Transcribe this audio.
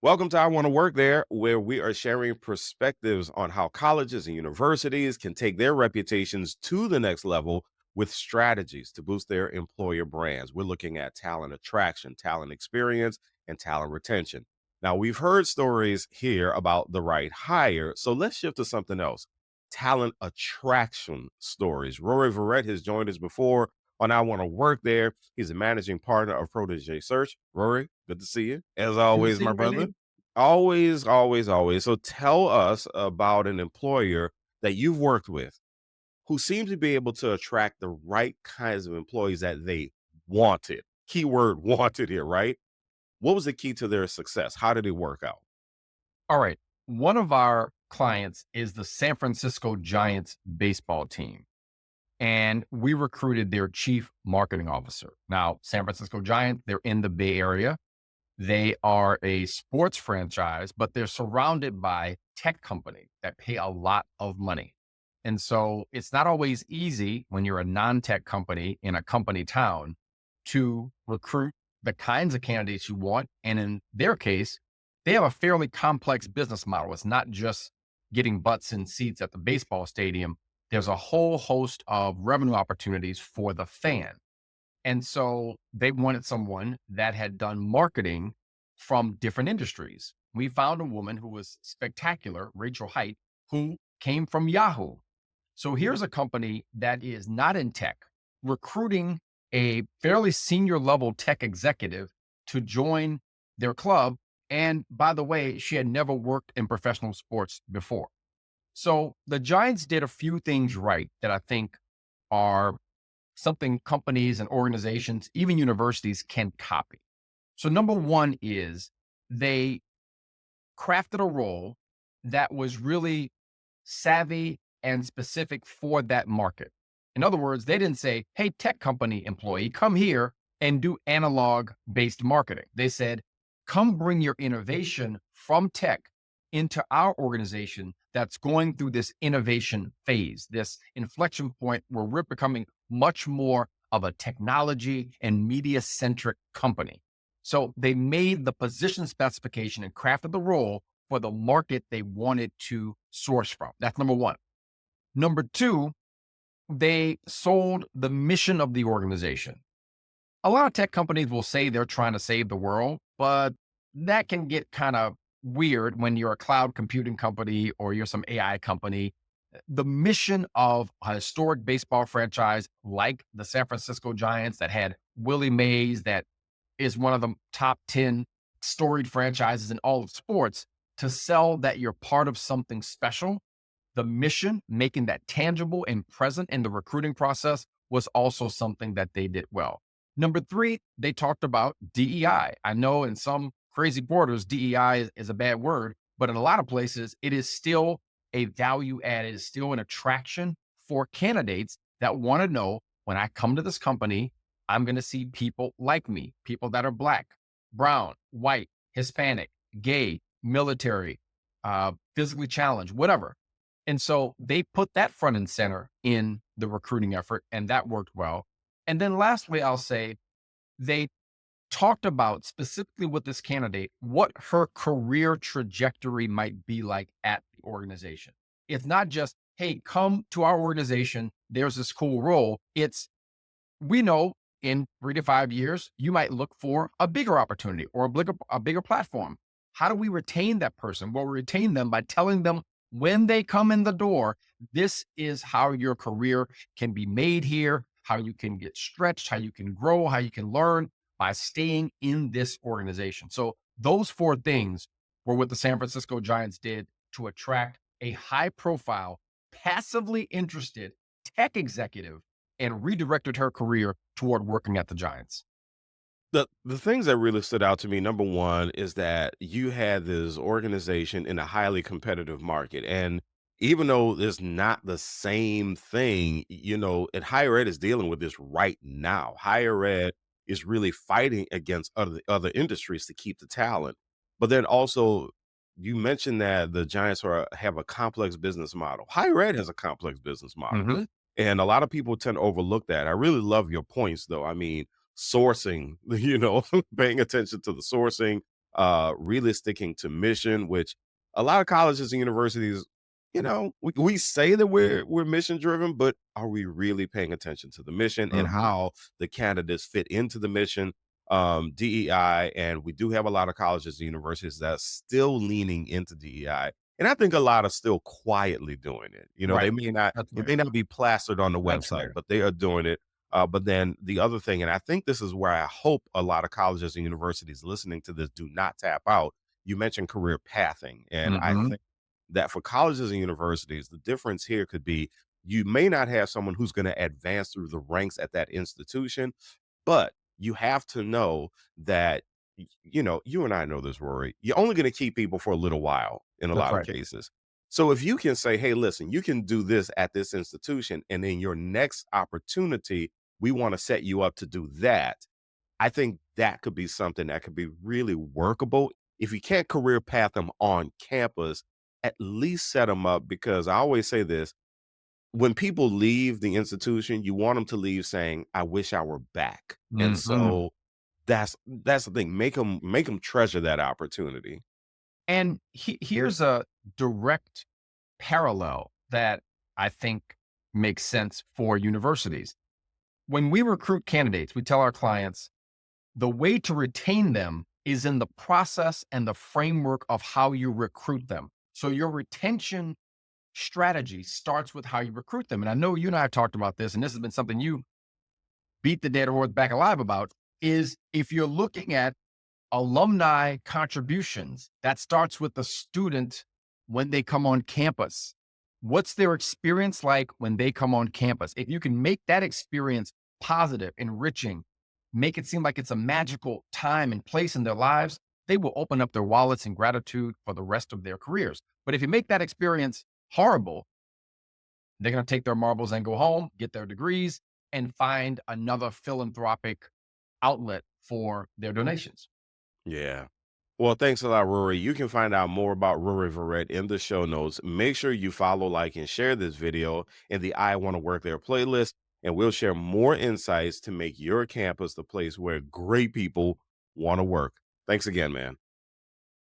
Welcome to I Want to Work There, where we are sharing perspectives on how colleges and universities can take their reputations to the next level with strategies to boost their employer brands. We're looking at talent attraction, talent experience, and talent retention. Now, we've heard stories here about the right hire, so let's shift to something else, talent attraction stories. Rory Verrett has joined us before on I Want to Work There. He's a managing partner of Protégé Search. Rory, good to see you. As Good to always, see my you, brother. Randy. Always, always, always. So tell us about an employer that you've worked with who seems to be able to attract the right kinds of employees that they wanted. Keyword wanted here, right? What was the key to their success? How did it work out? All right. One of our clients is the San Francisco Giants baseball team, and we recruited their chief marketing officer. Now, San Francisco Giants, they're in the Bay Area. They are a sports franchise, but they're surrounded by tech companies that pay a lot of money. And so it's not always easy when you're a non-tech company in a company town to recruit the kinds of candidates you want. And in their case, they have a fairly complex business model. It's not just getting butts in seats at the baseball stadium. There's a whole host of revenue opportunities for the fan. And so they wanted someone that had done marketing from different industries. We found a woman who was spectacular, Rachel Height, who came from Yahoo. So here's a company that is not in tech, recruiting a fairly senior level tech executive to join their club. And by the way, she had never worked in professional sports before. So the Giants did a few things right that I think are something companies and organizations, even universities, can copy. So, number one is they crafted a role that was really savvy and specific for that market. In other words, they didn't say, hey, tech company employee, come here and do analog based marketing. They said, come bring your innovation from tech into our organization that's going through this innovation phase, this inflection point where we're becoming much more of a technology and media centric company. So they made the position specification and crafted the role for the market they wanted to source from. That's number one. Number two, they sold the mission of the organization. A lot of tech companies will say they're trying to save the world, but that can get kind of weird when you're a cloud computing company or you're some AI company. The mission of a historic baseball franchise like the San Francisco Giants that had Willie Mays, that is one of the top 10 storied franchises in all of sports, to sell that you're part of something special. The mission, making that tangible and present in the recruiting process, was also something that they did well. Number three, they talked about DEI. I know in some crazy quarters, DEI is a bad word, but in a lot of places, it is still a value add. It is still an attraction for candidates that want to know, when I come to this company, I'm going to see people like me, people that are Black, brown, white, Hispanic, gay, military, physically challenged, whatever. And so they put that front and center in the recruiting effort, and that worked well. And then lastly, I'll say they talked about specifically with this candidate what her career trajectory might be like at the organization. It's not just, hey, come to our organization, there's this cool role. It's, we know in 3 to 5 years, you might look for a bigger opportunity or a bigger platform. How do we retain that person? Well, we retain them by telling them when they come in the door, this is how your career can be made here, how you can get stretched, how you can grow, how you can learn by staying in this organization. So those four things were what the San Francisco Giants did to attract a high profile, passively interested tech executive and redirected her career toward working at the Giants. The things that really stood out to me, number one, is that you had this organization in a highly competitive market. And even though it's not the same thing, and higher ed is dealing with this right now. Higher ed is really fighting against other industries to keep the talent. But then also, you mentioned that the Giants have a complex business model. Higher ed has a complex business model. Mhm. And a lot of people tend to overlook that. I really love your points, though. I mean, sourcing, paying attention to the sourcing, really sticking to mission, which a lot of colleges and universities, we say that we're mission driven, but are we really paying attention to the mission and Mhm. how the candidates fit into the mission? DEI, and we do have a lot of colleges and universities that's still leaning into DEI. And I think a lot are still quietly doing it. They Right. may not, That's it fair. may not be plastered on the That's website, fair. but they are doing it. But then the other thing, and I think this is where I hope a lot of colleges and universities listening to this do not tap out. You mentioned career pathing. And I Mhm. think that for colleges and universities, the difference here could be you may not have someone who's going to advance through the ranks at that institution, but you have to know that, you and I know this, Rory. You're only going to keep people for a little while in a That's lot of right. cases. So if you can say, hey, listen, you can do this at this institution, and then your next opportunity, we want to set you up to do that. I think that could be something that could be really workable. If you can't career path them on campus, at least set them up, because I always say this: when people leave the institution, you want them to leave saying, "I wish I were back." And Mhm. so that's the thing. Make them treasure that opportunity. And here's a direct parallel that I think makes sense for universities. When we recruit candidates, we tell our clients the way to retain them is in the process and the framework of how you recruit them. So your retention strategy starts with how you recruit them. And I know you and I have talked about this, and this has been something you beat the dead horse back alive about, is if you're looking at alumni contributions, that starts with the student when they come on campus. What's their experience like when they come on campus? If you can make that experience positive, enriching, make it seem like it's a magical time and place in their lives, they will open up their wallets in gratitude for the rest of their careers. But if you make that experience horrible, they're going to take their marbles and go home, get their degrees, and find another philanthropic outlet for their donations. Yeah. Well, thanks a lot, Rory. You can find out more about Rory Verrett in the show notes. Make sure you follow, like, and share this video in the I Want to Work There playlist, and we'll share more insights to make your campus the place where great people want to work. Thanks again, man.